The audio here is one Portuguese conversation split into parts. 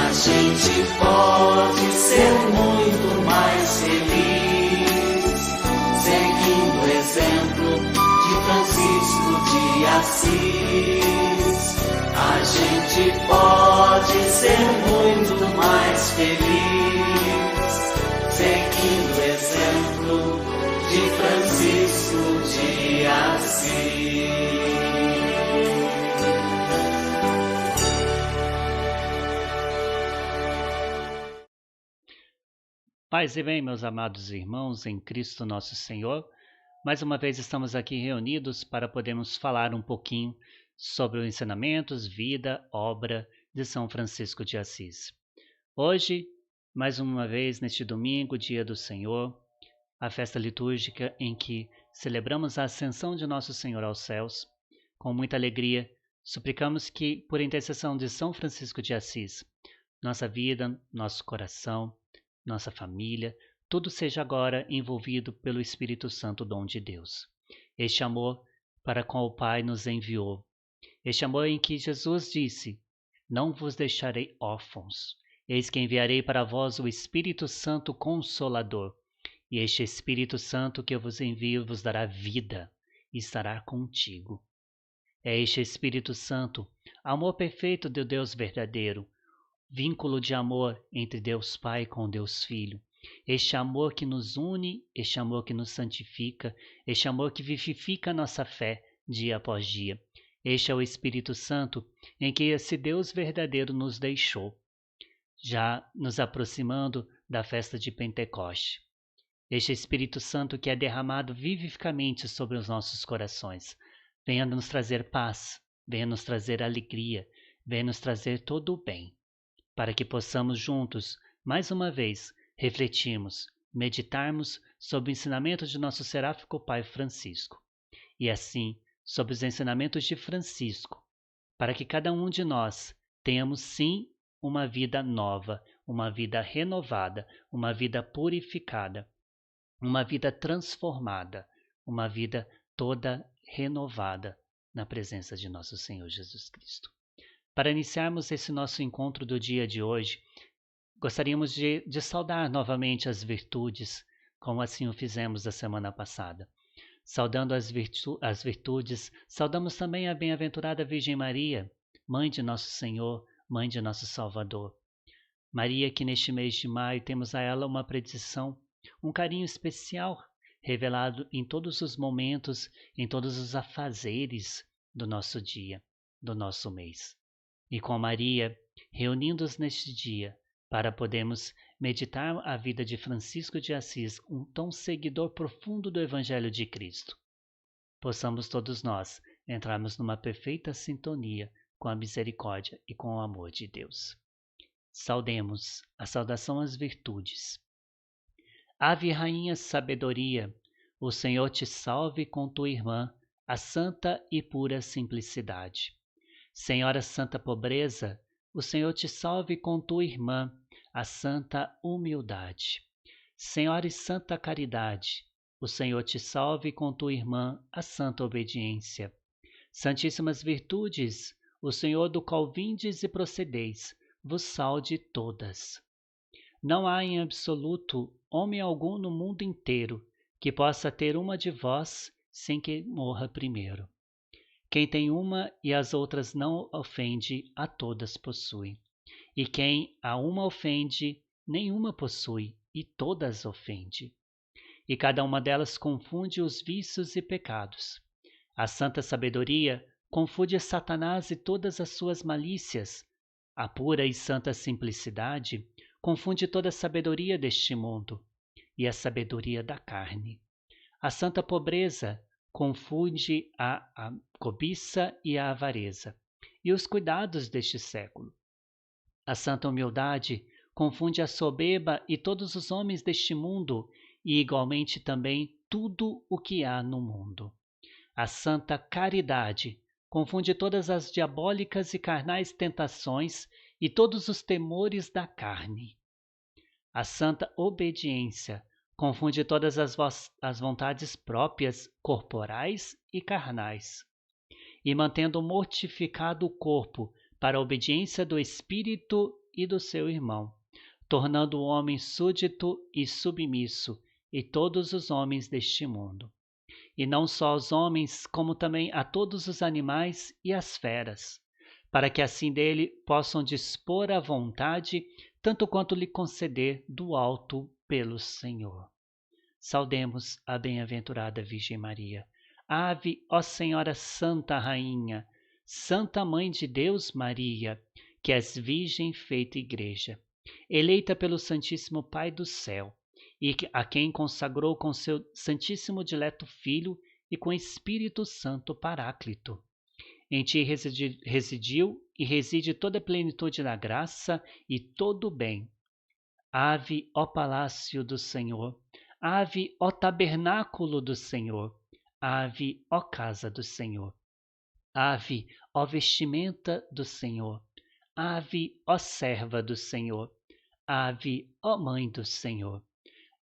A gente pode ser muito mais feliz seguindo o exemplo de Francisco de Assis. A gente pode ser muito mais feliz seguindo o exemplo de Francisco de Assis. Paz e bem, meus amados irmãos em Cristo nosso Senhor. Mais uma vez estamos aqui reunidos para podermos falar um pouquinho sobre os ensinamentos, vida, obra de São Francisco de Assis. Hoje, mais uma vez neste domingo, dia do Senhor, a festa litúrgica em que celebramos a ascensão de nosso Senhor aos céus, com muita alegria, suplicamos que, por intercessão de São Francisco de Assis, nossa vida, nosso coração, nossa família, tudo seja agora envolvido pelo Espírito Santo, dom de Deus. Este amor para com o Pai nos enviou. Este amor em que Jesus disse: não vos deixarei órfãos, eis que enviarei para vós o Espírito Santo Consolador. E este Espírito Santo que eu vos envio vos dará vida e estará contigo. É este Espírito Santo, amor perfeito do Deus verdadeiro, vínculo de amor entre Deus Pai com Deus Filho. Este amor que nos une, este amor que nos santifica, este amor que vivifica a nossa fé dia após dia. Este é o Espírito Santo em que esse Deus verdadeiro nos deixou, já nos aproximando da festa de Pentecoste. Este Espírito Santo que é derramado vivificamente sobre os nossos corações, venha nos trazer paz, venha nos trazer alegria, venha nos trazer todo o bem, para que possamos juntos, mais uma vez, refletirmos, meditarmos sobre o ensinamento de nosso seráfico Pai Francisco, e assim, sobre os ensinamentos de Francisco, para que cada um de nós tenhamos sim uma vida nova, uma vida renovada, uma vida purificada, uma vida transformada, uma vida toda renovada na presença de nosso Senhor Jesus Cristo. Para iniciarmos esse nosso encontro do dia de hoje, gostaríamos de saudar novamente as virtudes, como assim o fizemos a semana passada. Saudando as virtudes, saudamos também a bem-aventurada Virgem Maria, Mãe de nosso Senhor, Mãe de nosso Salvador. Maria, que neste mês de maio temos a ela uma predição, um carinho especial, revelado em todos os momentos, em todos os afazeres do nosso dia, do nosso mês. E com Maria, reunindo-nos neste dia, para podermos meditar a vida de Francisco de Assis, um tão seguidor profundo do Evangelho de Cristo, possamos todos nós entrarmos numa perfeita sintonia com a misericórdia e com o amor de Deus. Saudemos a saudação às virtudes. Ave Rainha Sabedoria, o Senhor te salve com tua irmã, a santa e pura simplicidade. Senhora Santa Pobreza, o Senhor te salve com tua irmã, a santa humildade. Senhora e Santa Caridade, o Senhor te salve com tua irmã, a santa obediência. Santíssimas virtudes, o Senhor do qual vindes e procedeis, vos salde todas. Não há em absoluto homem algum no mundo inteiro que possa ter uma de vós sem que morra primeiro. Quem tem uma e as outras não ofende, a todas possui. E quem a uma ofende, nenhuma possui, e todas ofende. E cada uma delas confunde os vícios e pecados. A santa sabedoria confunde Satanás e todas as suas malícias. A pura e santa simplicidade confunde toda a sabedoria deste mundo e a sabedoria da carne. A santa pobreza confunde a cobiça e a avareza, e os cuidados deste século. A santa humildade confunde a soberba e todos os homens deste mundo, e igualmente também tudo o que há no mundo. A santa caridade confunde todas as diabólicas e carnais tentações e todos os temores da carne. A santa obediência confunde todas as vontades próprias, corporais e carnais. E mantendo mortificado o corpo para a obediência do espírito e do seu irmão, tornando o homem súdito e submisso, e todos os homens deste mundo. E não só aos homens, como também a todos os animais e as feras, para que assim dele possam dispor à vontade, tanto quanto lhe conceder do alto pelo Senhor. Saudemos a bem-aventurada Virgem Maria. Ave, ó Senhora Santa Rainha, Santa Mãe de Deus Maria, que és Virgem feita Igreja, eleita pelo Santíssimo Pai do céu, e a quem consagrou com seu Santíssimo Dileto Filho e com Espírito Santo Paráclito. Em ti residiu e reside toda a plenitude da graça e todo o bem. Ave, ó Palácio do Senhor, ave, ó Tabernáculo do Senhor, ave, ó Casa do Senhor, ave, ó Vestimenta do Senhor, ave, ó Serva do Senhor, ave, ó Mãe do Senhor,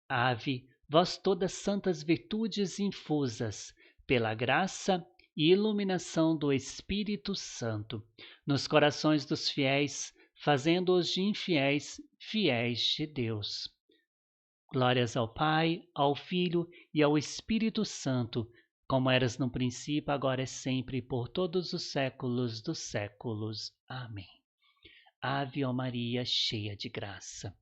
ave, vós todas santas virtudes infusas pela graça e iluminação do Espírito Santo nos corações dos fiéis, fazendo-os de infiéis fiéis de Deus. Glórias ao Pai, ao Filho e ao Espírito Santo, como eras no princípio, agora e sempre, e por todos os séculos dos séculos. Amém. Ave, ó Maria, cheia de graça.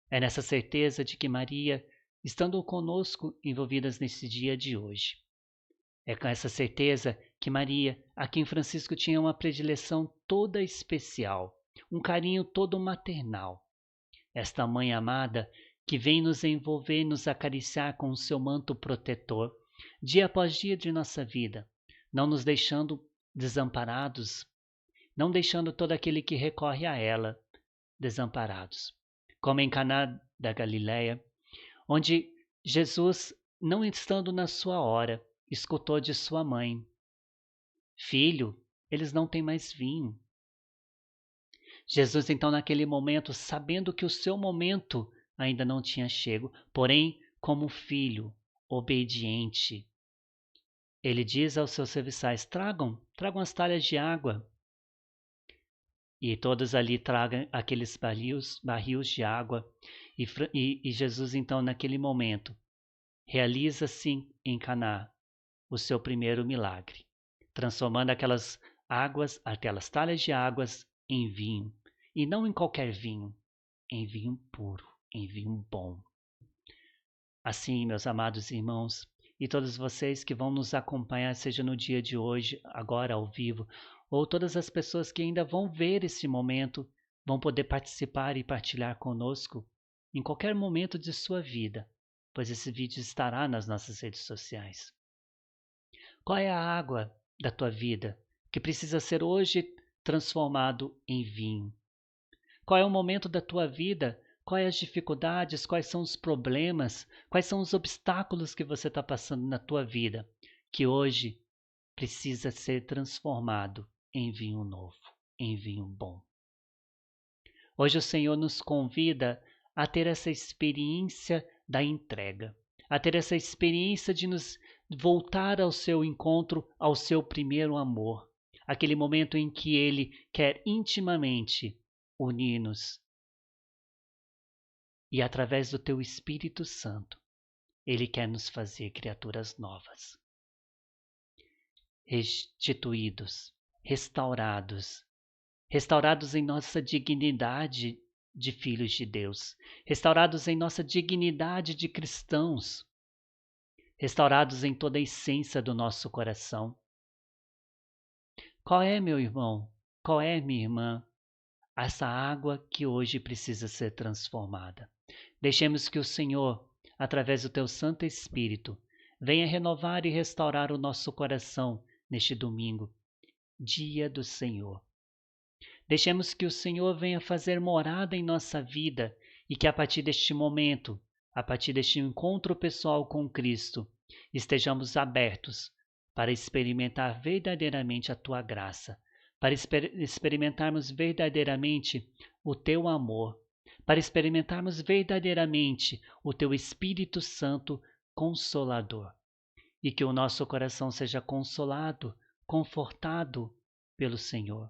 É nessa certeza de que Maria, estando conosco envolvidas nesse dia de hoje, é com essa certeza que Maria, a quem Francisco tinha uma predileção toda especial, um carinho todo maternal. Esta mãe amada que vem nos envolver e nos acariciar com o seu manto protetor, dia após dia de nossa vida, não nos deixando desamparados, não deixando todo aquele que recorre a ela desamparados. Como em Caná da Galileia, onde Jesus, não estando na sua hora, escutou de sua mãe: Filho, eles não têm mais vinho. Jesus, então, naquele momento, sabendo que o seu momento ainda não tinha chego, porém, como filho obediente, ele diz aos seus serviçais: tragam as talhas de água. E todos ali tragam aqueles barris de água. E Jesus, então, naquele momento, realiza-se em Caná o seu primeiro milagre, transformando aquelas talhas de águas em vinho, e não em qualquer vinho, em vinho puro, em vinho bom. Assim, meus amados irmãos, e todos vocês que vão nos acompanhar, seja no dia de hoje, agora ao vivo, ou todas as pessoas que ainda vão ver esse momento, vão poder participar e partilhar conosco em qualquer momento de sua vida, pois esse vídeo estará nas nossas redes sociais. Qual é a água da tua vida que precisa ser hoje transformado em vinho? Qual é o momento da tua vida? Quais as dificuldades? Quais são os problemas? Quais são os obstáculos que você está passando na tua vida que hoje precisa ser transformado em vinho novo, em vinho bom? Hoje o Senhor nos convida a ter essa experiência da entrega, a ter essa experiência de nos voltar ao seu encontro, ao seu primeiro amor, aquele momento em que Ele quer intimamente unir-nos. E através do teu Espírito Santo, Ele quer nos fazer criaturas novas, restituídos, restaurados em nossa dignidade de filhos de Deus, restaurados em nossa dignidade de cristãos, restaurados em toda a essência do nosso coração. Qual é, meu irmão? Qual é, minha irmã? Essa água que hoje precisa ser transformada. Deixemos que o Senhor, através do teu Santo Espírito, venha renovar e restaurar o nosso coração neste domingo, dia do Senhor. Deixemos que o Senhor venha fazer morada em nossa vida e que a partir deste momento, a partir deste encontro pessoal com Cristo, estejamos abertos para experimentar verdadeiramente a tua graça, para experimentarmos verdadeiramente o teu amor, para experimentarmos verdadeiramente o teu Espírito Santo Consolador, e que o nosso coração seja consolado, confortado pelo Senhor.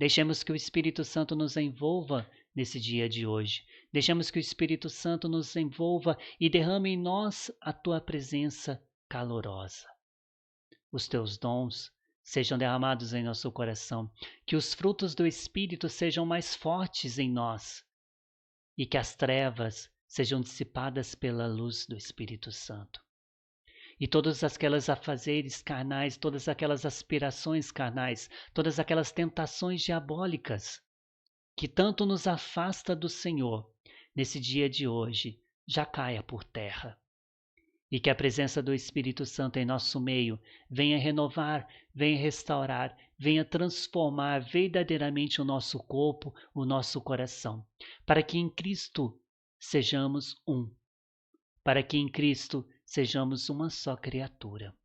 Deixemos que o Espírito Santo nos envolva nesse dia de hoje. Deixemos que o Espírito Santo nos envolva e derrame em nós a tua presença calorosa. Os teus dons sejam derramados em nosso coração, que os frutos do Espírito sejam mais fortes em nós e que as trevas sejam dissipadas pela luz do Espírito Santo. E todas aquelas afazeres carnais, todas aquelas aspirações carnais, todas aquelas tentações diabólicas que tanto nos afasta do Senhor, nesse dia de hoje, já caia por terra. E que a presença do Espírito Santo em nosso meio venha renovar, venha restaurar, venha transformar verdadeiramente o nosso corpo, o nosso coração, para que em Cristo sejamos um, para que em Cristo sejamos uma só criatura.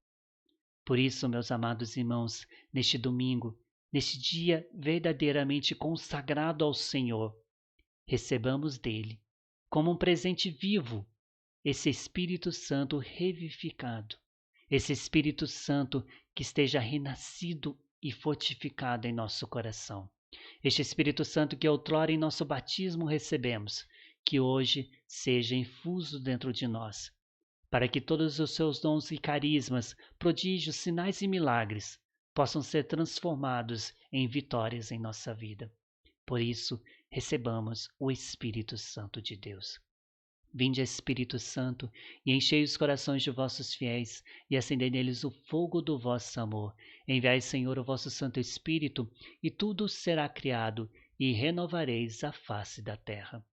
Por isso, meus amados irmãos, neste domingo, neste dia verdadeiramente consagrado ao Senhor, recebamos dele, como um presente vivo, esse Espírito Santo revivificado, esse Espírito Santo que esteja renascido e fortificado em nosso coração. Este Espírito Santo que outrora em nosso batismo recebemos, que hoje seja infuso dentro de nós, para que todos os seus dons e carismas, prodígios, sinais e milagres possam ser transformados em vitórias em nossa vida. Por isso, recebamos o Espírito Santo de Deus. Vinde, Espírito Santo, e enchei os corações de vossos fiéis, e acendei neles o fogo do vosso amor. Enviai, Senhor, o vosso Santo Espírito, e tudo será criado, e renovareis a face da terra.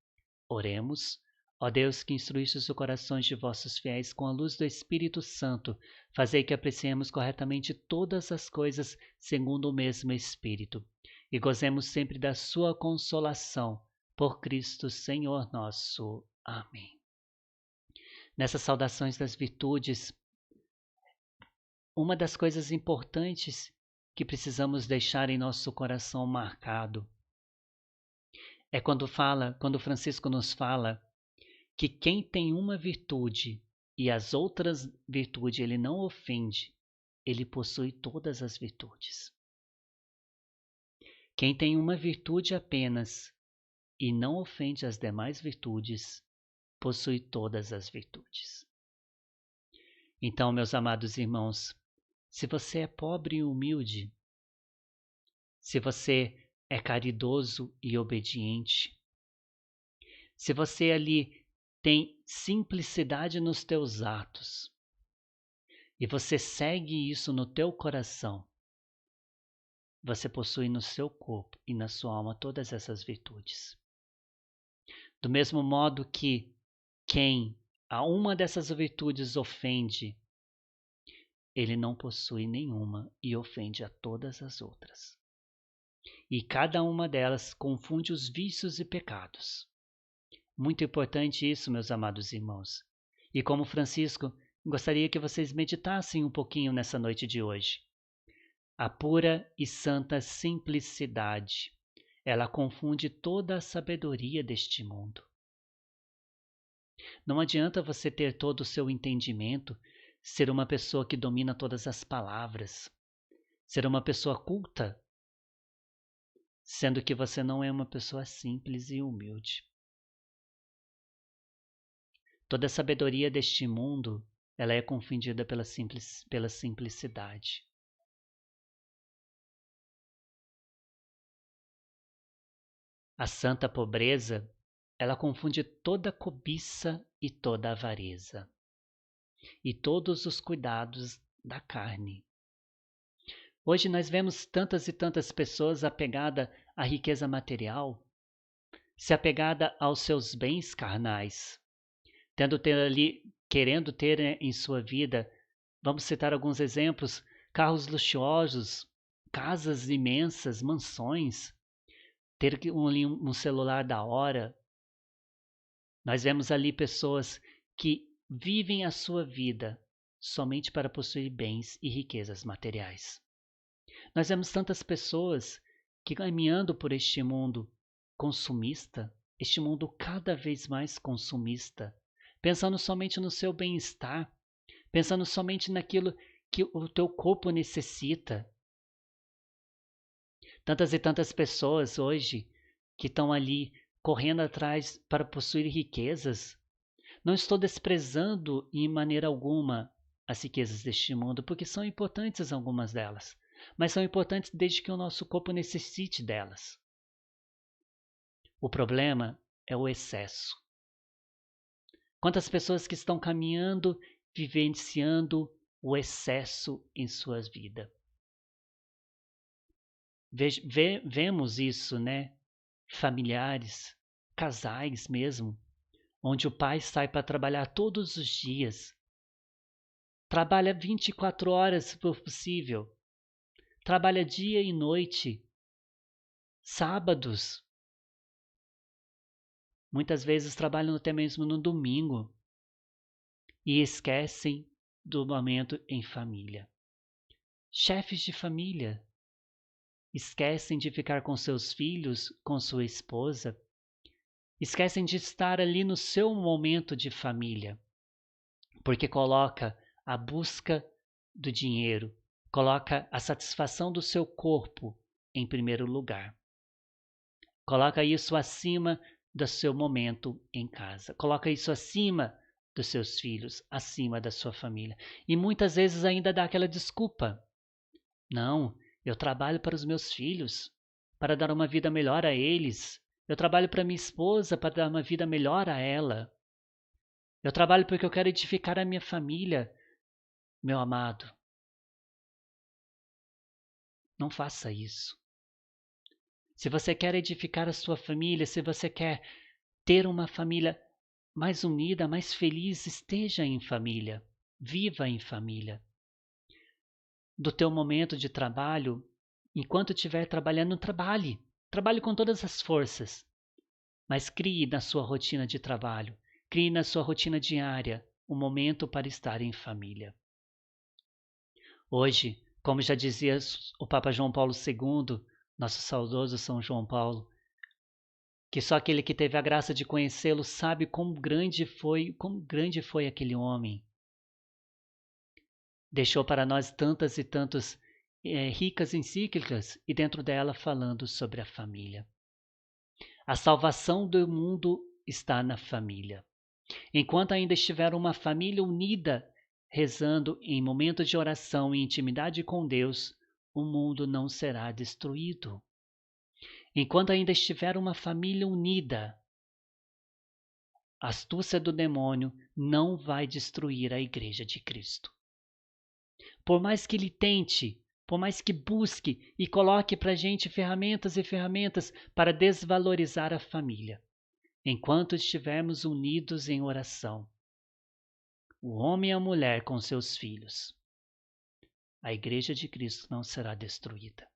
Oremos. Ó Deus, que instruíste os corações de vossos fiéis com a luz do Espírito Santo, fazei que apreciemos corretamente todas as coisas segundo o mesmo Espírito, e gozemos sempre da sua consolação, por Cristo Senhor nosso. Amém. Nessas saudações das virtudes, uma das coisas importantes que precisamos deixar em nosso coração marcado é quando Francisco nos fala que quem tem uma virtude e as outras virtudes ele não ofende, ele possui todas as virtudes. Quem tem uma virtude apenas e não ofende as demais virtudes, possui todas as virtudes. Então, meus amados irmãos, se você é pobre e humilde, se você é caridoso e obediente, se você ali tem simplicidade nos teus atos e você segue isso no teu coração, você possui no seu corpo e na sua alma todas essas virtudes. Do mesmo modo que quem a uma dessas virtudes ofende, ele não possui nenhuma e ofende a todas as outras. E cada uma delas confunde os vícios e pecados. Muito importante isso, meus amados irmãos. E como Francisco, gostaria que vocês meditassem um pouquinho nessa noite de hoje. A pura e santa simplicidade, ela confunde toda a sabedoria deste mundo. Não adianta você ter todo o seu entendimento, ser uma pessoa que domina todas as palavras, ser uma pessoa culta, sendo que você não é uma pessoa simples e humilde. Toda a sabedoria deste mundo, ela é confundida pela simplicidade. A santa pobreza, ela confunde toda a cobiça e toda a avareza, e todos os cuidados da carne. Hoje nós vemos tantas e tantas pessoas apegadas à riqueza material, se apegada aos seus bens carnais, querendo ter em sua vida, vamos citar alguns exemplos, carros luxuosos, casas imensas, mansões, ter um celular da hora. Nós vemos ali pessoas que vivem a sua vida somente para possuir bens e riquezas materiais. Nós vemos tantas pessoas que caminhando por este mundo consumista, este mundo cada vez mais consumista, pensando somente no seu bem-estar, pensando somente naquilo que o teu corpo necessita. Tantas e tantas pessoas hoje que estão ali correndo atrás para possuir riquezas. Não estou desprezando em maneira alguma as riquezas deste mundo, porque são importantes algumas delas, mas são importantes desde que o nosso corpo necessite delas. O problema é o excesso. Quantas pessoas que estão caminhando, vivenciando o excesso em suas vidas. Vemos isso, né? Familiares, casais mesmo, onde o pai sai para trabalhar todos os dias. Trabalha 24 horas se for possível. Trabalha dia e noite. Sábados. Muitas vezes trabalham até mesmo no domingo. E esquecem do momento em família. Chefes de família esquecem de ficar com seus filhos, com sua esposa. Esquecem de estar ali no seu momento de família. Porque coloca a busca do dinheiro, coloca a satisfação do seu corpo em primeiro lugar. Coloca isso acima do seu momento em casa. Coloca isso acima dos seus filhos, acima da sua família. E muitas vezes ainda dá aquela desculpa. Não, eu trabalho para os meus filhos, para dar uma vida melhor a eles. Eu trabalho para minha esposa, para dar uma vida melhor a ela. Eu trabalho porque eu quero edificar a minha família. Meu amado, não faça isso. Se você quer edificar a sua família, se você quer ter uma família mais unida, mais feliz, esteja em família, viva em família. Do teu momento de trabalho, enquanto estiver trabalhando, trabalhe. Trabalhe com todas as forças, mas crie na sua rotina de trabalho, crie na sua rotina diária um momento para estar em família. Hoje, como já dizia o Papa João Paulo II, nosso saudoso São João Paulo, que só aquele que teve a graça de conhecê-lo sabe como grande foi aquele homem. Deixou para nós tantas e tantas ricas encíclicas e dentro dela falando sobre a família. A salvação do mundo está na família. Enquanto ainda estiver uma família unida, rezando em momentos de oração e intimidade com Deus, o mundo não será destruído. Enquanto ainda estiver uma família unida, a astúcia do demônio não vai destruir a Igreja de Cristo. Por mais que ele tente, por mais que busque e coloque para a gente ferramentas e ferramentas para desvalorizar a família, enquanto estivermos unidos em oração, o homem e a mulher com seus filhos, a Igreja de Cristo não será destruída.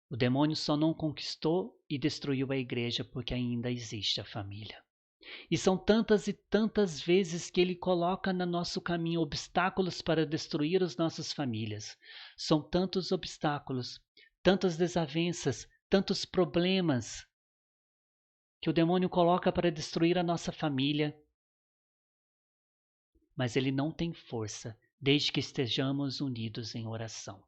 O demônio só não conquistou e destruiu a igreja porque ainda existe a família. E são tantas e tantas vezes que ele coloca no nosso caminho obstáculos para destruir as nossas famílias. São tantos obstáculos, tantas desavenças, tantos problemas que o demônio coloca para destruir a nossa família. Mas ele não tem força desde que estejamos unidos em oração.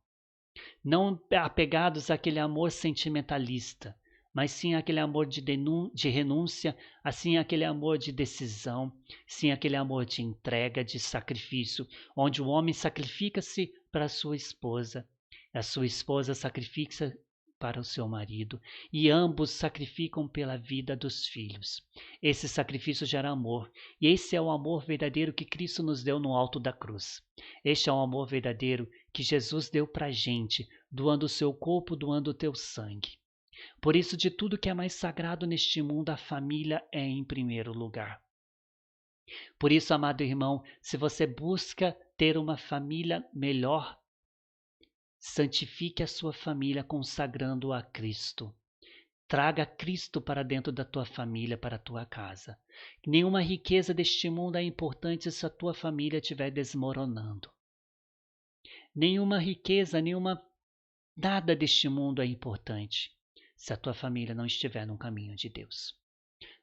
Não apegados àquele amor sentimentalista, mas sim àquele amor de renúncia, assim aquele amor de decisão, sim aquele amor de entrega, de sacrifício, onde o homem sacrifica-se para a sua esposa sacrifica-se para o seu marido, e ambos sacrificam pela vida dos filhos. Esse sacrifício gera amor, e esse é o amor verdadeiro que Cristo nos deu no alto da cruz. Este é o amor verdadeiro que Jesus deu para a gente, doando o seu corpo, doando o teu sangue. Por isso, de tudo que é mais sagrado neste mundo, a família é em primeiro lugar. Por isso, amado irmão, se você busca ter uma família melhor, santifique a sua família consagrando-a a Cristo. Traga Cristo para dentro da tua família, para a tua casa. Nenhuma riqueza deste mundo é importante se a tua família estiver desmoronando. Nenhuma riqueza, nada deste mundo é importante se a tua família não estiver no caminho de Deus.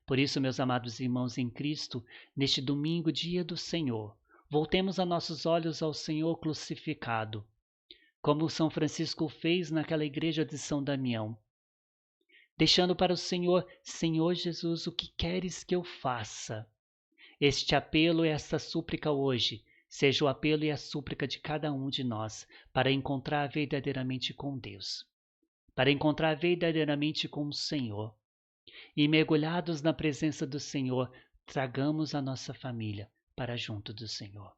Por isso, meus amados irmãos em Cristo, neste domingo, dia do Senhor, voltemos a nossos olhos ao Senhor crucificado. como São Francisco fez naquela igreja de São Damião, deixando para o Senhor: Senhor Jesus, o que queres que eu faça? Este apelo e esta súplica hoje seja o apelo e a súplica de cada um de nós para encontrar verdadeiramente com Deus, para encontrar verdadeiramente com o Senhor. E mergulhados na presença do Senhor, tragamos a nossa família para junto do Senhor.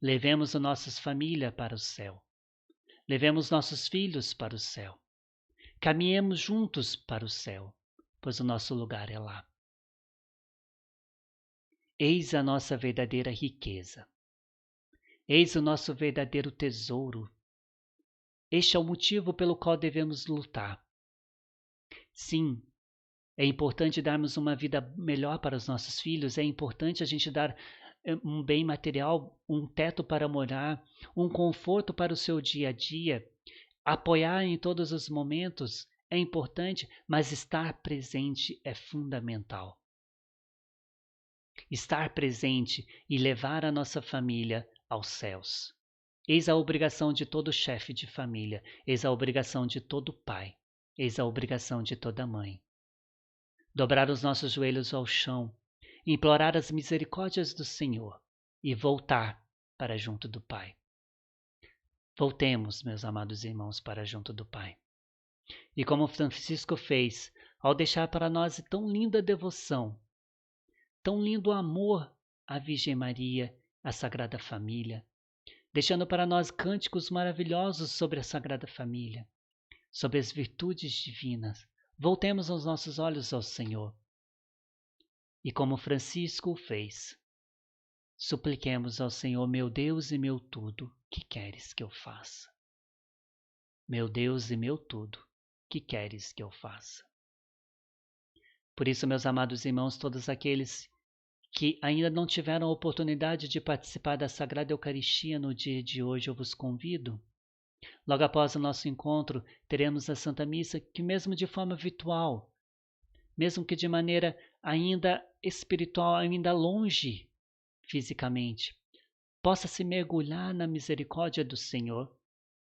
Levemos a nossa família para o céu. Levemos nossos filhos para o céu. Caminhemos juntos para o céu, pois o nosso lugar é lá. Eis a nossa verdadeira riqueza. Eis o nosso verdadeiro tesouro. Este é o motivo pelo qual devemos lutar. Sim, é importante darmos uma vida melhor para os nossos filhos, é importante a gente dar um bem material, um teto para morar, um conforto para o seu dia a dia, apoiar em todos os momentos é importante, mas estar presente é fundamental. Estar presente e levar a nossa família aos céus. Eis a obrigação de todo chefe de família, eis a obrigação de todo pai, eis a obrigação de toda mãe. Dobrar os nossos joelhos ao chão, implorar as misericórdias do Senhor e voltar para junto do Pai. Voltemos, meus amados irmãos, para junto do Pai. E como Francisco fez, ao deixar para nós tão linda devoção, tão lindo amor à Virgem Maria, à Sagrada Família, deixando para nós cânticos maravilhosos sobre a Sagrada Família, sobre as virtudes divinas, voltemos os nossos olhos ao Senhor. E como Francisco o fez, supliquemos ao Senhor: meu Deus e meu tudo, que queres que eu faça? Meu Deus e meu tudo, que queres que eu faça? Por isso, meus amados irmãos, todos aqueles que ainda não tiveram a oportunidade de participar da Sagrada Eucaristia no dia de hoje, eu vos convido. Logo após o nosso encontro, teremos a Santa Missa, que mesmo de forma virtual, mesmo que de maneira ainda espiritual, ainda longe fisicamente, possa se mergulhar na misericórdia do Senhor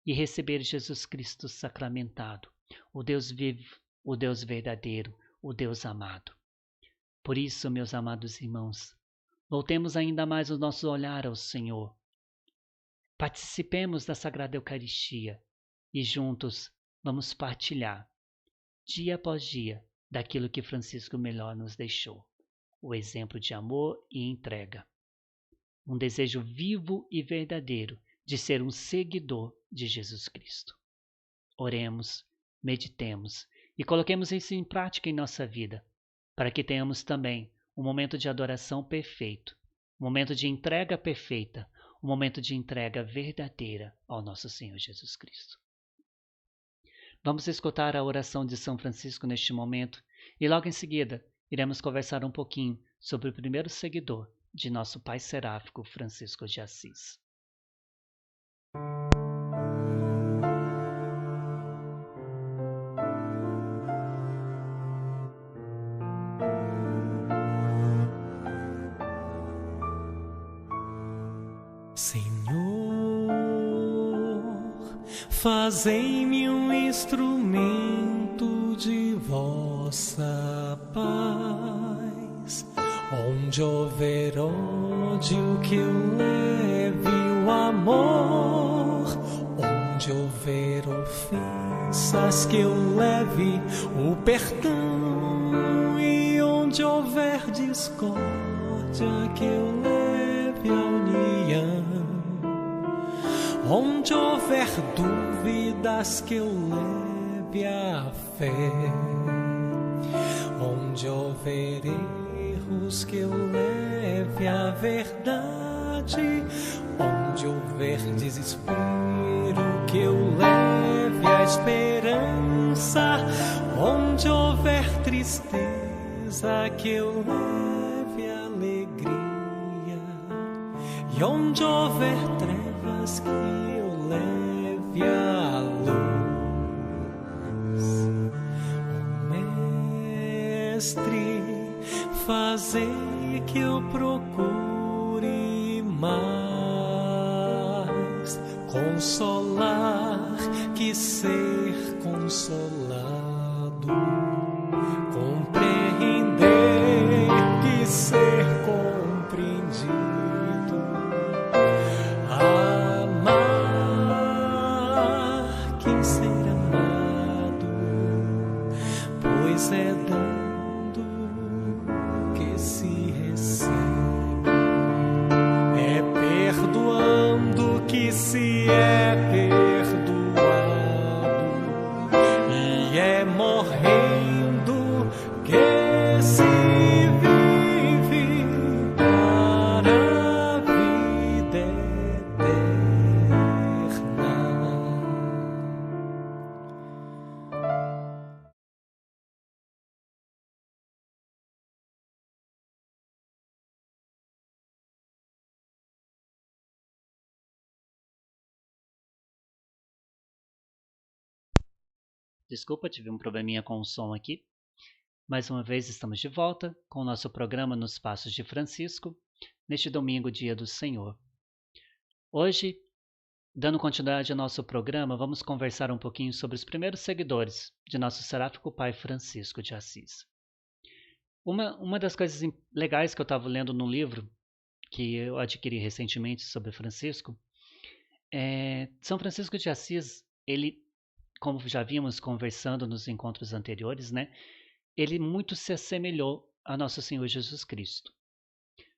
e receber Jesus Cristo sacramentado, o Deus vivo, o Deus verdadeiro, o Deus amado. Por isso, meus amados irmãos, voltemos ainda mais o nosso olhar ao Senhor. Participemos da Sagrada Eucaristia e juntos vamos partilhar, dia após dia, daquilo que Francisco melhor nos deixou, o exemplo de amor e entrega. Um desejo vivo e verdadeiro de ser um seguidor de Jesus Cristo. Oremos, meditemos e coloquemos isso em prática em nossa vida, para que tenhamos também um momento de adoração perfeito, um momento de entrega perfeita, um momento de entrega verdadeira ao nosso Senhor Jesus Cristo. Vamos escutar a oração de São Francisco neste momento e logo em seguida iremos conversar um pouquinho sobre o primeiro seguidor de nosso Pai Seráfico, Francisco de Assis. Senhor, fazei-me um instrumento de vossa paz. Onde houver ódio, que eu leve o amor. Onde houver ofensas, que eu leve o perdão. E onde houver discórdia, que eu leve a união. Onde houver dúvidas, que eu leve a fé. Onde houver erros, que eu leve a verdade. Onde houver desespero, que eu leve a esperança. Onde houver tristeza, que eu leve a alegria. E onde houver trevas, que eu leve a luz. Oh, Mestre, fazei que eu procure mais consolar consolado, compreender que ser compreendido, amar que ser amado, pois é dando que se recebe, é perdoando que se é perdoado, e é morrendo que se vive para a vida eterna. Desculpa, tive um probleminha com o som aqui. Mais uma vez estamos de volta com o nosso programa Nos Passos de Francisco, neste domingo, dia do Senhor. Hoje, dando continuidade ao nosso programa, vamos conversar um pouquinho sobre os primeiros seguidores de nosso seráfico pai Francisco de Assis. Uma das coisas legais que eu estava lendo num livro que eu adquiri recentemente sobre Francisco, São Francisco de Assis, ele, como já vimos conversando nos encontros anteriores, né, ele muito se assemelhou a nosso Senhor Jesus Cristo.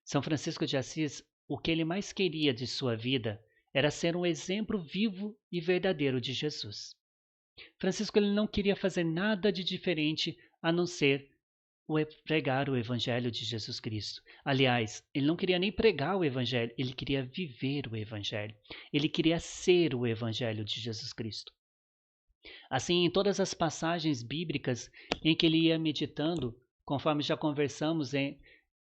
São Francisco de Assis, o que ele mais queria de sua vida era ser um exemplo vivo e verdadeiro de Jesus. Francisco ele não queria fazer nada de diferente a não ser pregar o Evangelho de Jesus Cristo. Aliás, ele não queria nem pregar o Evangelho, ele queria viver o Evangelho. Ele queria ser o Evangelho de Jesus Cristo. Assim, em todas as passagens bíblicas em que ele ia meditando, conforme já conversamos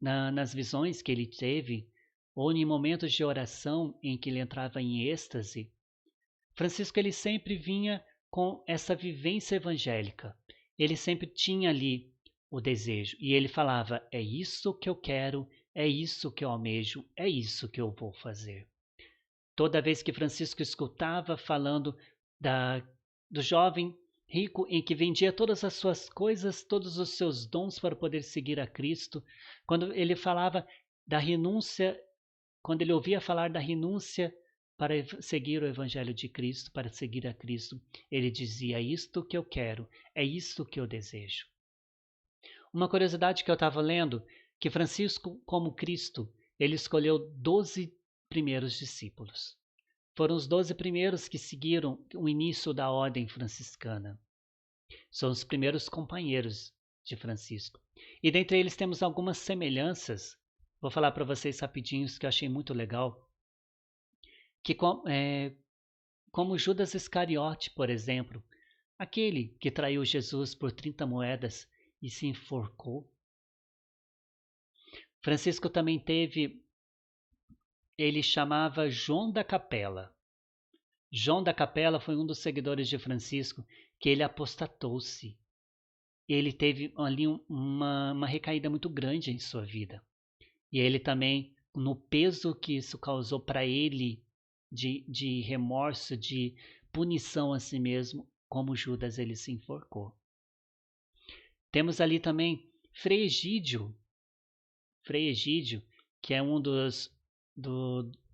nas visões que ele teve, ou em momentos de oração em que ele entrava em êxtase, Francisco ele sempre vinha com essa vivência evangélica. Ele sempre tinha ali o desejo. E ele falava, é isso que eu quero, é isso que eu almejo, é isso que eu vou fazer. Toda vez que Francisco escutava falando do jovem rico em que vendia todas as suas coisas, todos os seus dons para poder seguir a Cristo, quando ele falava da renúncia, quando ele ouvia falar da renúncia para seguir o Evangelho de Cristo, para seguir a Cristo, ele dizia, é isto que eu quero, é isto que eu desejo. Uma curiosidade que eu estava lendo, que Francisco, como Cristo, ele escolheu 12 primeiros discípulos. Foram os 12 primeiros que seguiram o início da ordem franciscana. São os primeiros companheiros de Francisco. E dentre eles temos algumas semelhanças. Vou falar para vocês rapidinho que eu achei muito legal. Que como Judas Iscariote, por exemplo, aquele que traiu Jesus por 30 moedas e se enforcou. Francisco também teve, ele chamava João da Capela. João da Capela foi um dos seguidores de Francisco que ele apostatou-se. Ele teve ali uma recaída muito grande em sua vida. E ele também, no peso que isso causou para ele, de remorso, de punição a si mesmo, como Judas ele se enforcou. Temos ali também Frei Egídio, que é um dos...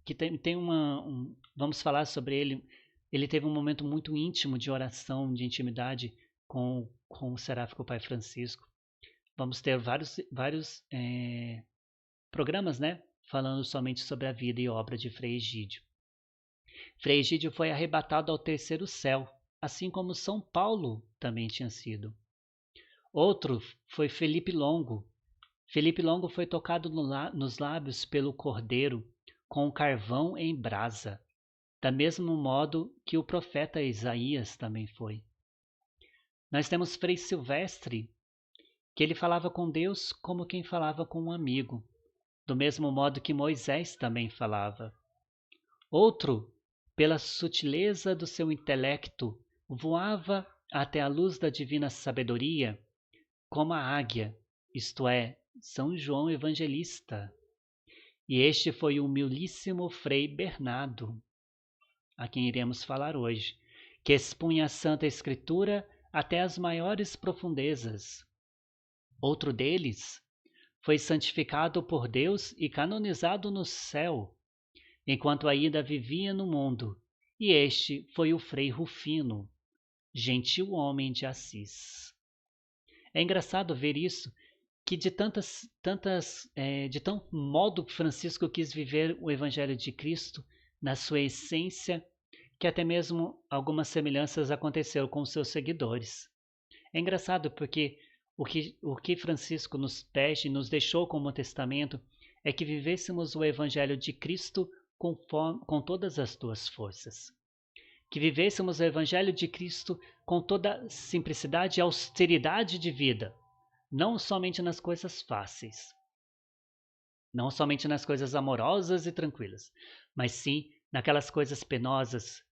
que tem vamos falar sobre ele. Ele teve um momento muito íntimo de oração, de intimidade com o seráfico pai Francisco. Vamos ter vários programas, né, falando somente sobre a vida e obra de Frei Egídio. Frei Egídio foi arrebatado ao terceiro céu, assim como São Paulo também tinha sido. Outro foi Felipe Longo. Felipe Longo foi tocado nos lábios pelo Cordeiro com carvão em brasa, da mesmo modo que o profeta Isaías também foi. Nós temos Frei Silvestre, que ele falava com Deus como quem falava com um amigo, do mesmo modo que Moisés também falava. Outro, pela sutileza do seu intelecto, voava até a luz da divina sabedoria, como a águia, isto é, São João Evangelista. E este foi o humilíssimo Frei Bernardo, a quem iremos falar hoje, que expunha a Santa Escritura até as maiores profundezas. Outro deles foi santificado por Deus e canonizado no céu, enquanto ainda vivia no mundo, e este foi o Frei Rufino, gentil homem de Assis. É engraçado ver isso, que de tão modo que Francisco quis viver o Evangelho de Cristo na sua essência, que até mesmo algumas semelhanças aconteceram com seus seguidores. É engraçado porque o que Francisco nos pede, nos deixou como testamento, é que vivêssemos o Evangelho de Cristo com todas as tuas forças. Que vivêssemos o Evangelho de Cristo com toda simplicidade e austeridade de vida, não somente nas coisas fáceis, não somente nas coisas amorosas e tranquilas, mas sim naquelas coisas penosas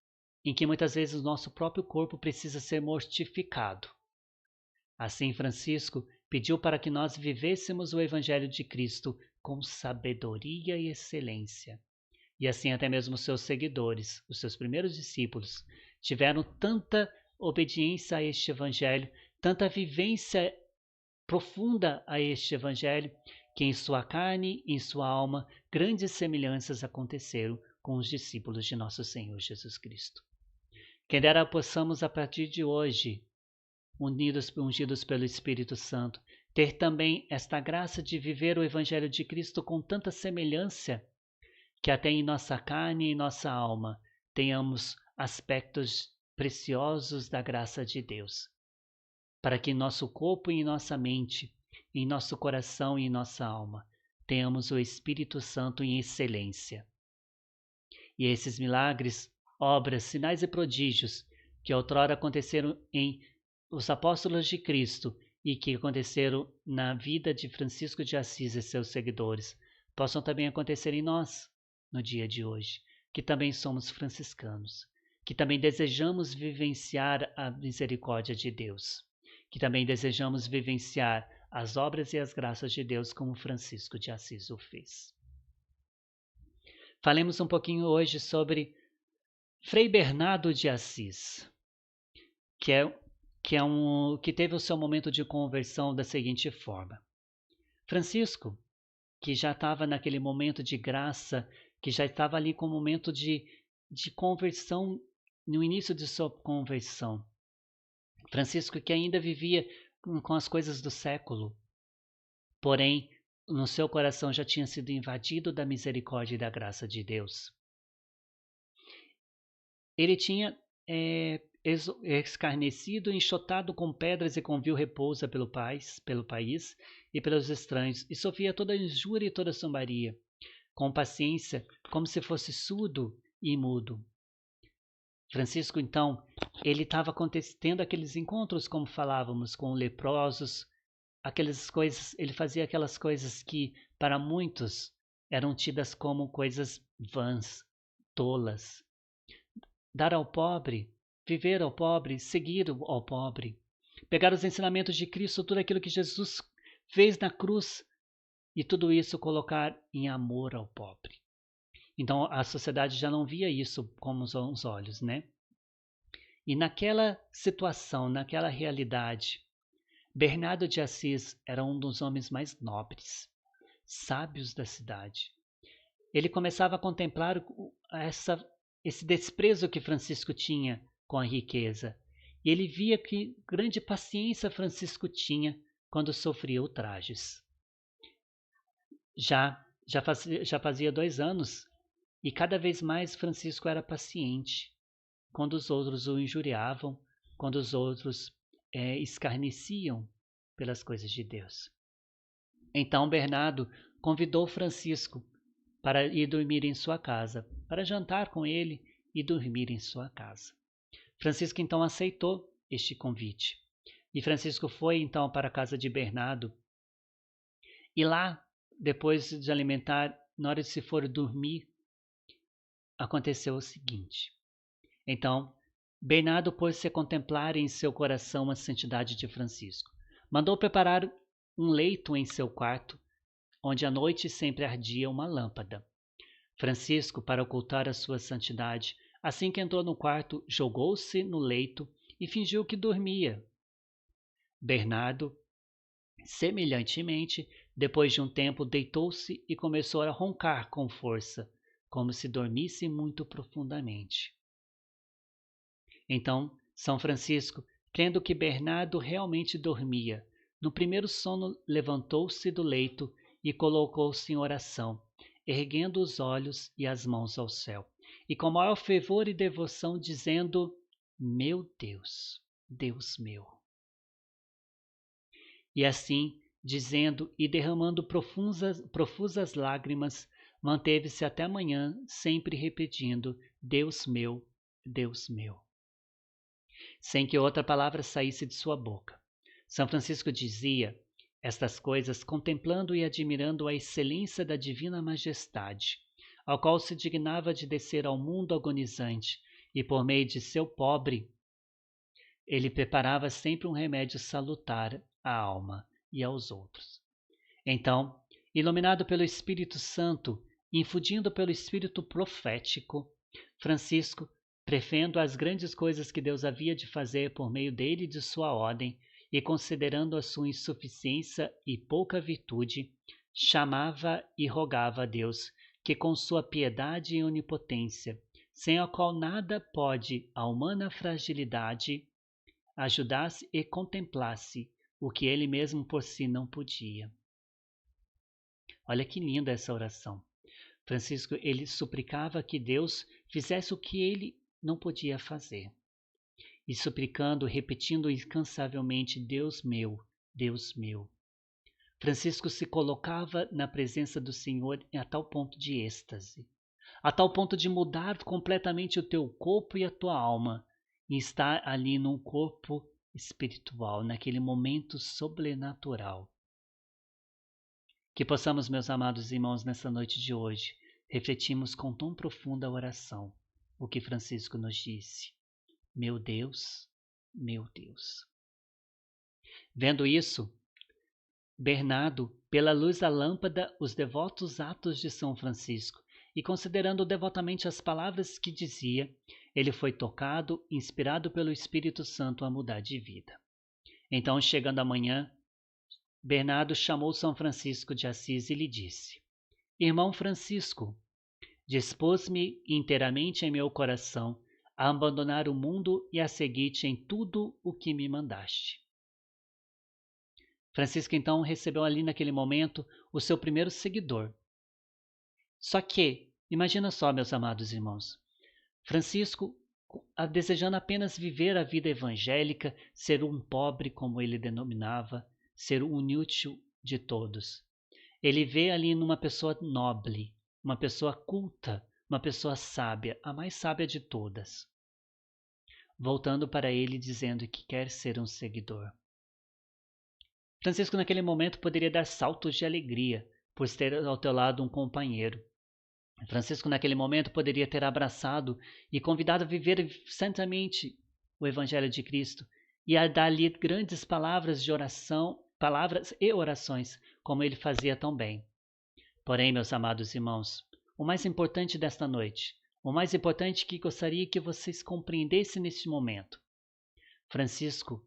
em que muitas vezes o nosso próprio corpo precisa ser mortificado. Assim, Francisco pediu para que nós vivêssemos o Evangelho de Cristo com sabedoria e excelência. E assim até mesmo os seus seguidores, os seus primeiros discípulos, tiveram tanta obediência a este Evangelho, tanta vivência profunda a este Evangelho, que em sua carne e em sua alma grandes semelhanças aconteceram com os discípulos de nosso Senhor Jesus Cristo. Quem dera possamos a partir de hoje, ungidos pelo Espírito Santo, ter também esta graça de viver o Evangelho de Cristo com tanta semelhança, que até em nossa carne e em nossa alma tenhamos aspectos preciosos da graça de Deus, para que em nosso corpo e em nossa mente, em nosso coração e em nossa alma, tenhamos o Espírito Santo em excelência. E esses milagres, obras, sinais e prodígios que outrora aconteceram em os apóstolos de Cristo e que aconteceram na vida de Francisco de Assis e seus seguidores, possam também acontecer em nós, no dia de hoje, que também somos franciscanos, que também desejamos vivenciar a misericórdia de Deus, que também desejamos vivenciar as obras e as graças de Deus como Francisco de Assis o fez. Falemos um pouquinho hoje sobre Frei Bernardo de Assis, que teve o seu momento de conversão da seguinte forma. Francisco, que já estava naquele momento de graça, que já estava ali com o momento de conversão, no início de sua conversão. Francisco que ainda vivia com as coisas do século, porém, no seu coração já tinha sido invadido da misericórdia e da graça de Deus. Ele tinha escarnecido, enxotado com pedras e com vil repousa pelo país e pelos estranhos, e sofria toda injúria e toda zombaria, com paciência, como se fosse surdo e mudo. Francisco, então, ele estava tendo aqueles encontros, como falávamos, com leprosos, ele fazia aquelas coisas que, para muitos, eram tidas como coisas vãs, tolas. Dar ao pobre, viver ao pobre, seguir ao pobre, pegar os ensinamentos de Cristo, tudo aquilo que Jesus fez na cruz, e tudo isso colocar em amor ao pobre. Então a sociedade já não via isso com os olhos, né? E naquela situação, naquela realidade, Bernardo de Assis era um dos homens mais nobres, sábios da cidade. Ele começava a contemplar esse desprezo que Francisco tinha com a riqueza. E ele via que grande paciência Francisco tinha quando sofria ultrajes. Já fazia 2 anos e cada vez mais Francisco era paciente quando os outros o injuriavam, quando os outros escarneciam pelas coisas de Deus. Então Bernardo convidou Francisco para ir dormir em sua casa, para jantar com ele e dormir em sua casa. Francisco então aceitou este convite. E Francisco foi então para a casa de Bernardo. E lá, depois de alimentar, na hora de se for dormir, aconteceu o seguinte. Então, Bernardo pôs-se a contemplar em seu coração a santidade de Francisco. Mandou preparar um leito em seu quarto, onde à noite sempre ardia uma lâmpada. Francisco, para ocultar a sua santidade, assim que entrou no quarto, jogou-se no leito e fingiu que dormia, Bernardo, semelhantemente, depois de um tempo, deitou-se e começou a roncar com força, como se dormisse muito profundamente. Então, São Francisco, crendo que Bernardo realmente dormia, no primeiro sono levantou-se do leito e colocou-se em oração, erguendo os olhos e as mãos ao céu, e com maior fervor e devoção, dizendo: Meu Deus, Deus meu. E assim, dizendo e derramando profusas lágrimas, manteve-se até amanhã, sempre repetindo: Deus meu, Deus meu, sem que outra palavra saísse de sua boca. São Francisco dizia estas coisas contemplando e admirando a excelência da divina majestade, ao qual se dignava de descer ao mundo agonizante, e por meio de seu pobre, ele preparava sempre um remédio salutar à alma e aos outros. Então, iluminado pelo Espírito Santo, infundindo pelo Espírito profético, Francisco, prevendo as grandes coisas que Deus havia de fazer por meio dele e de sua ordem, e considerando a sua insuficiência e pouca virtude, chamava e rogava a Deus que, com sua piedade e onipotência, sem a qual nada pode a humana fragilidade, ajudasse e contemplasse o que ele mesmo por si não podia. Olha que linda essa oração. Francisco, ele suplicava que Deus fizesse o que ele não podia fazer. E suplicando, repetindo incansavelmente: Deus meu, Deus meu. Francisco se colocava na presença do Senhor a tal ponto de êxtase, a tal ponto de mudar completamente o teu corpo e a tua alma, e estar ali num corpo espiritual, naquele momento sobrenatural. Que possamos, meus amados irmãos, nessa noite de hoje, refletirmos com tão profunda oração o que Francisco nos disse. Meu Deus, meu Deus. Vendo isso, Bernardo, pela luz da lâmpada, os devotos atos de São Francisco, e considerando devotamente as palavras que dizia, ele foi tocado, inspirado pelo Espírito Santo a mudar de vida. Então, chegando a manhã, Bernardo chamou São Francisco de Assis e lhe disse: Irmão Francisco, dispus-me inteiramente em meu coração a abandonar o mundo e a seguir-te em tudo o que me mandaste. Francisco então recebeu ali naquele momento o seu primeiro seguidor. Só que, imagina só, meus amados irmãos, Francisco, desejando apenas viver a vida evangélica, ser um pobre, como ele denominava, ser o inútil de todos. Ele vê ali numa pessoa nobre, uma pessoa culta, uma pessoa sábia, a mais sábia de todas, voltando para ele dizendo que quer ser um seguidor. Francisco naquele momento poderia dar saltos de alegria por ter ao teu lado um companheiro. Francisco naquele momento poderia ter abraçado e convidado a viver santamente o Evangelho de Cristo e a dar-lhe grandes palavras de oração, palavras e orações, como ele fazia tão bem. Porém, meus amados irmãos, o mais importante desta noite, o mais importante que gostaria que vocês compreendessem neste momento, Francisco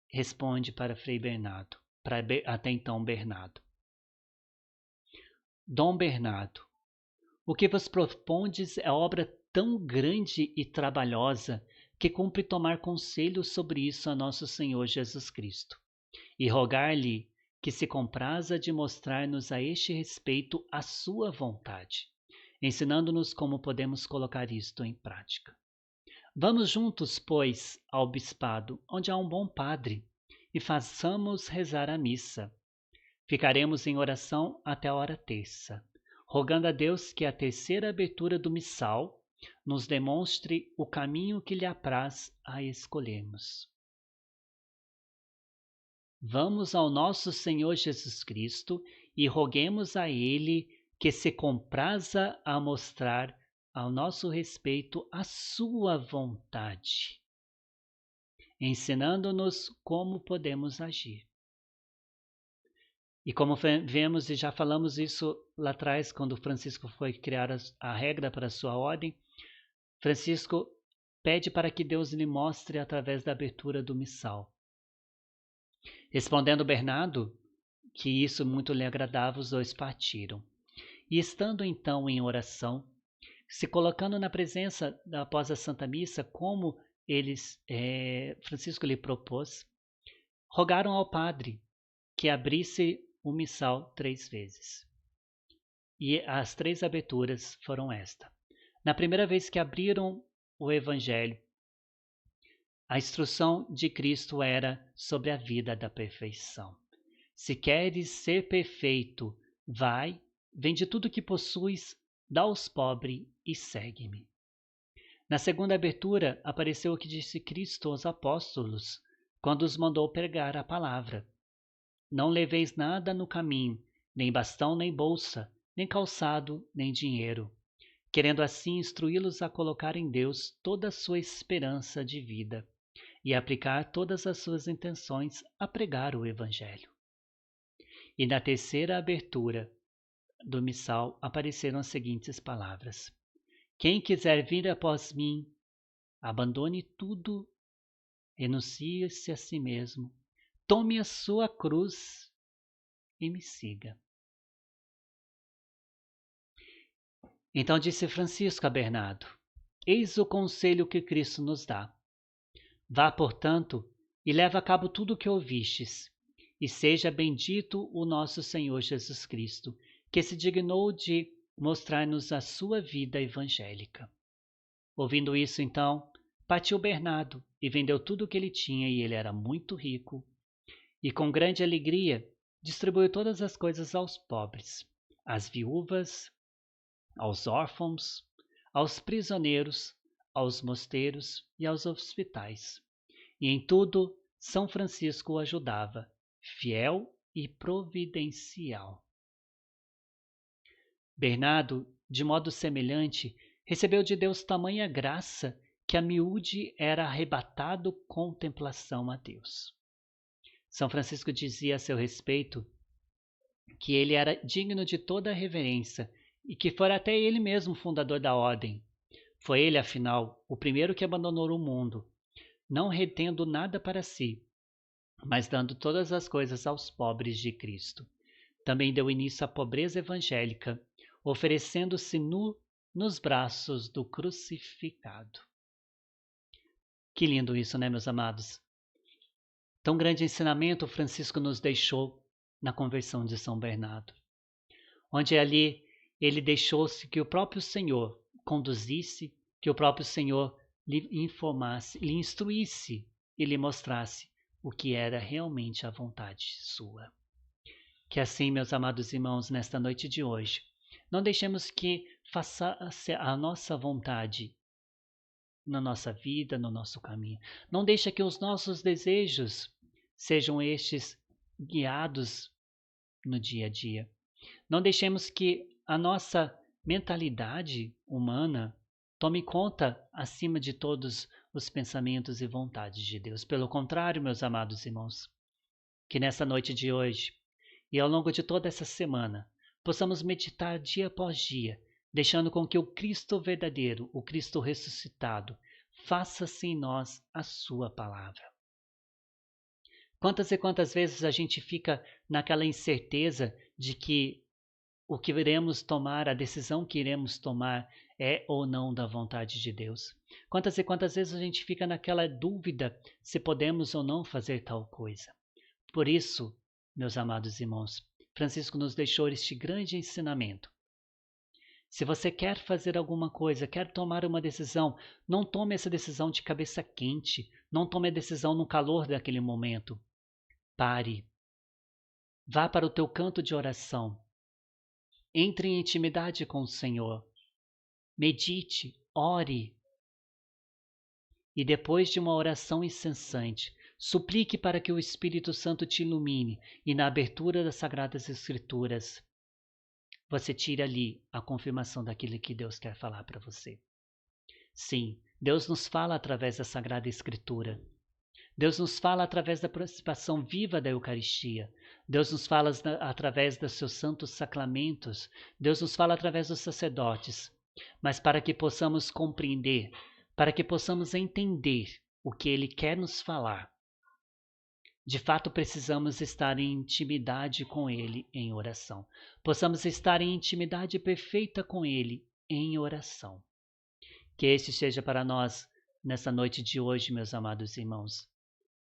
responde para Frei Bernardo, para até então Bernardo: Dom Bernardo, o que vos propondes é obra tão grande e trabalhosa que cumpre tomar conselho sobre isso a nosso Senhor Jesus Cristo, e rogar-lhe que se compraza de mostrar-nos a este respeito a sua vontade, ensinando-nos como podemos colocar isto em prática. Vamos juntos, pois, ao bispado, onde há um bom padre, e façamos rezar a missa. Ficaremos em oração até a hora terça, rogando a Deus que a terceira abertura do missal nos demonstre o caminho que lhe apraz a escolhermos. Vamos ao nosso Senhor Jesus Cristo e roguemos a Ele que se compraza a mostrar ao nosso respeito a sua vontade, ensinando-nos como podemos agir. E como vemos e já falamos isso lá atrás, quando Francisco foi criar a regra para a sua ordem, Francisco pede para que Deus lhe mostre através da abertura do missal Respondendo Bernardo que isso muito lhe agradava, os dois partiram. E estando então em oração, se colocando na presença após a Santa Missa, como Francisco lhe propôs, rogaram ao padre que abrisse o missal 3 vezes. E as 3 aberturas foram esta. Na primeira vez que abriram o Evangelho, a instrução de Cristo era sobre a vida da perfeição. Se queres ser perfeito, vai, vende tudo que possuis, dá aos pobres e segue-me. Na segunda abertura, apareceu o que disse Cristo aos apóstolos, quando os mandou pregar a palavra. Não leveis nada no caminho, nem bastão, nem bolsa, nem calçado, nem dinheiro, querendo assim instruí-los a colocar em Deus toda a sua esperança de vida e aplicar todas as suas intenções a pregar o Evangelho. E na terceira abertura do missal apareceram as seguintes palavras: quem quiser vir após mim, abandone tudo, renuncie-se a si mesmo, tome a sua cruz e me siga. Então disse Francisco a Bernardo: eis o conselho que Cristo nos dá. Vá, portanto, e leva a cabo tudo o que ouvistes, e seja bendito o nosso Senhor Jesus Cristo, que se dignou de mostrar-nos a sua vida evangélica. Ouvindo isso, então, partiu Bernardo e vendeu tudo o que ele tinha, e ele era muito rico, e com grande alegria distribuiu todas as coisas aos pobres, às viúvas, aos órfãos, aos prisioneiros, aos mosteiros e aos hospitais. E em tudo São Francisco o ajudava, fiel e providencial. Bernardo, de modo semelhante, recebeu de Deus tamanha graça que a miúde era arrebatado contemplação a Deus. São Francisco dizia a seu respeito que ele era digno de toda a reverência e que fora até ele mesmo fundador da ordem. Foi ele, afinal, o primeiro que abandonou o mundo, não retendo nada para si, mas dando todas as coisas aos pobres de Cristo. Também deu início à pobreza evangélica, oferecendo-se nu nos braços do crucificado. Que lindo isso, né, meus amados? Tão grande ensinamento Francisco nos deixou na conversão de São Bernardo, onde ali ele deixou-se que o próprio Senhor conduzisse, que o próprio Senhor lhe informasse, lhe instruísse e lhe mostrasse o que era realmente a vontade sua. Que assim, meus amados irmãos, nesta noite de hoje, não deixemos que faça a nossa vontade na nossa vida, no nosso caminho. Não deixe que os nossos desejos sejam estes guiados no dia a dia. Não deixemos que a nossa mentalidade humana tome conta acima de todos os pensamentos e vontades de Deus. Pelo contrário, meus amados irmãos, que nessa noite de hoje e ao longo de toda essa semana possamos meditar dia após dia, deixando com que o Cristo verdadeiro, o Cristo ressuscitado, faça-se em nós a sua palavra. Quantas e quantas vezes a gente fica naquela incerteza de que o que iremos tomar, a decisão que iremos tomar é ou não da vontade de Deus. Quantas e quantas vezes a gente fica naquela dúvida se podemos ou não fazer tal coisa. Por isso, meus amados irmãos, Francisco nos deixou este grande ensinamento. Se você quer fazer alguma coisa, quer tomar uma decisão, não tome essa decisão de cabeça quente, não tome a decisão no calor daquele momento. Pare. Vá para o teu canto de oração. Entre em intimidade com o Senhor. Medite, ore. E depois de uma oração incessante, suplique para que o Espírito Santo te ilumine e na abertura das Sagradas Escrituras você tire ali a confirmação daquilo que Deus quer falar para você. Sim, Deus nos fala através da Sagrada Escritura. Deus nos fala através da participação viva da Eucaristia. Deus nos fala através dos seus santos sacramentos. Deus nos fala através dos sacerdotes. Mas para que possamos compreender, para que possamos entender o que Ele quer nos falar, De fato, precisamos estar em intimidade com Ele em oração. Possamos estar em intimidade perfeita com Ele em oração. Que este seja para nós, nessa noite de hoje, meus amados irmãos,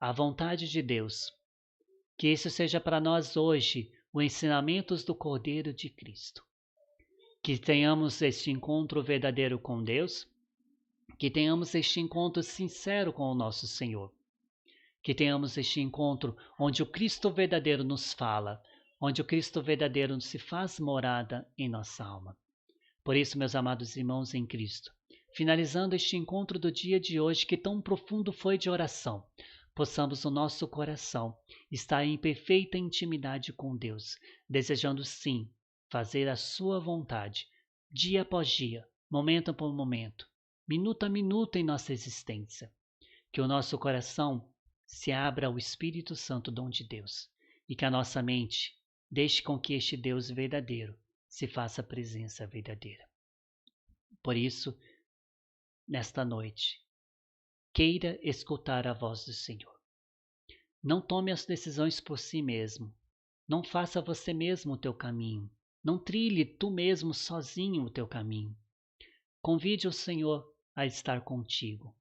a vontade de Deus. Que isso seja para nós hoje os ensinamentos do Cordeiro de Cristo. Que tenhamos este encontro verdadeiro com Deus, que tenhamos este encontro sincero com o nosso Senhor. Que tenhamos este encontro onde o Cristo verdadeiro nos fala, onde o Cristo verdadeiro se faz morada em nossa alma. Por isso, meus amados irmãos em Cristo, finalizando este encontro do dia de hoje, que tão profundo foi de oração, possamos o nosso coração estar em perfeita intimidade com Deus, desejando sim fazer a sua vontade, dia após dia, momento por momento, minuto a minuto em nossa existência. Que o nosso coração se abra ao Espírito Santo, dom de Deus, e que a nossa mente deixe com que este Deus verdadeiro se faça presença verdadeira. Por isso, nesta noite, queira escutar a voz do Senhor. Não tome as decisões por si mesmo. Não faça você mesmo o teu caminho. Não trilhe tu mesmo sozinho o teu caminho. Convide o Senhor a estar contigo,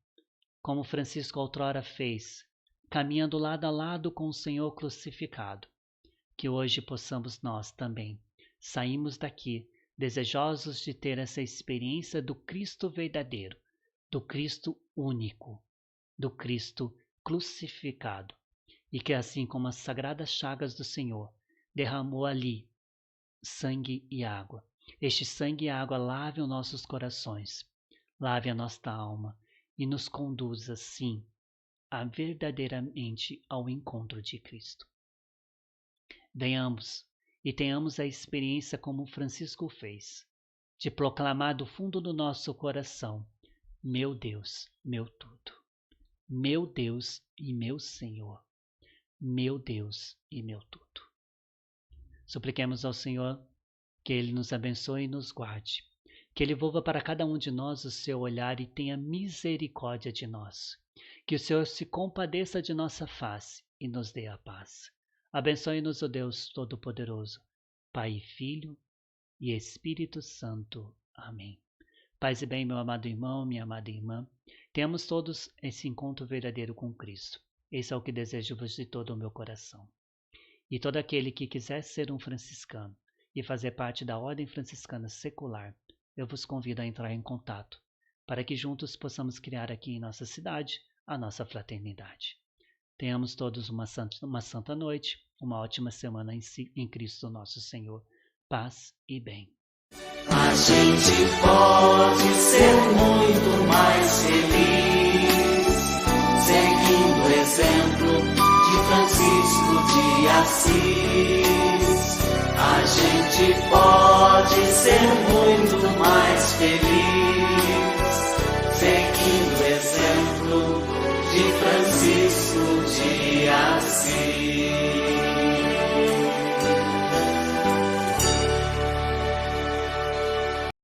como Francisco outrora fez, caminhando lado a lado com o Senhor crucificado. Que hoje possamos nós também sairmos daqui desejosos de ter essa experiência do Cristo verdadeiro, do Cristo único, do Cristo crucificado. E que assim como as sagradas chagas do Senhor derramou ali sangue e água, este sangue e água lave os nossos corações, lave a nossa alma e nos conduza, sim, verdadeiramente ao encontro de Cristo. Venhamos e tenhamos a experiência como Francisco fez, de proclamar do fundo do nosso coração: meu Deus, meu tudo, meu Deus e meu Senhor, meu Deus e meu tudo. Supliquemos ao Senhor que Ele nos abençoe e nos guarde, que Ele volva para cada um de nós o seu olhar e tenha misericórdia de nós, que o Senhor se compadeça de nossa face e nos dê a paz. Abençoe-nos o Deus Todo-Poderoso, Pai, Filho e Espírito Santo. Amém. Paz e bem, meu amado irmão, minha amada irmã, tenhamos todos esse encontro verdadeiro com Cristo. Esse é o que desejo-vos de todo o meu coração. E todo aquele que quiser ser um franciscano e fazer parte da ordem franciscana secular, eu vos convido a entrar em contato, para que juntos possamos criar aqui em nossa cidade a nossa fraternidade. Tenhamos todos uma santa noite, uma ótima semana em Cristo nosso Senhor. Paz e bem. A gente pode ser muito mais feliz, seguindo o exemplo de Francisco de Assis. A gente pode ser muito mais feliz, seguindo o exemplo de Francisco de Assis.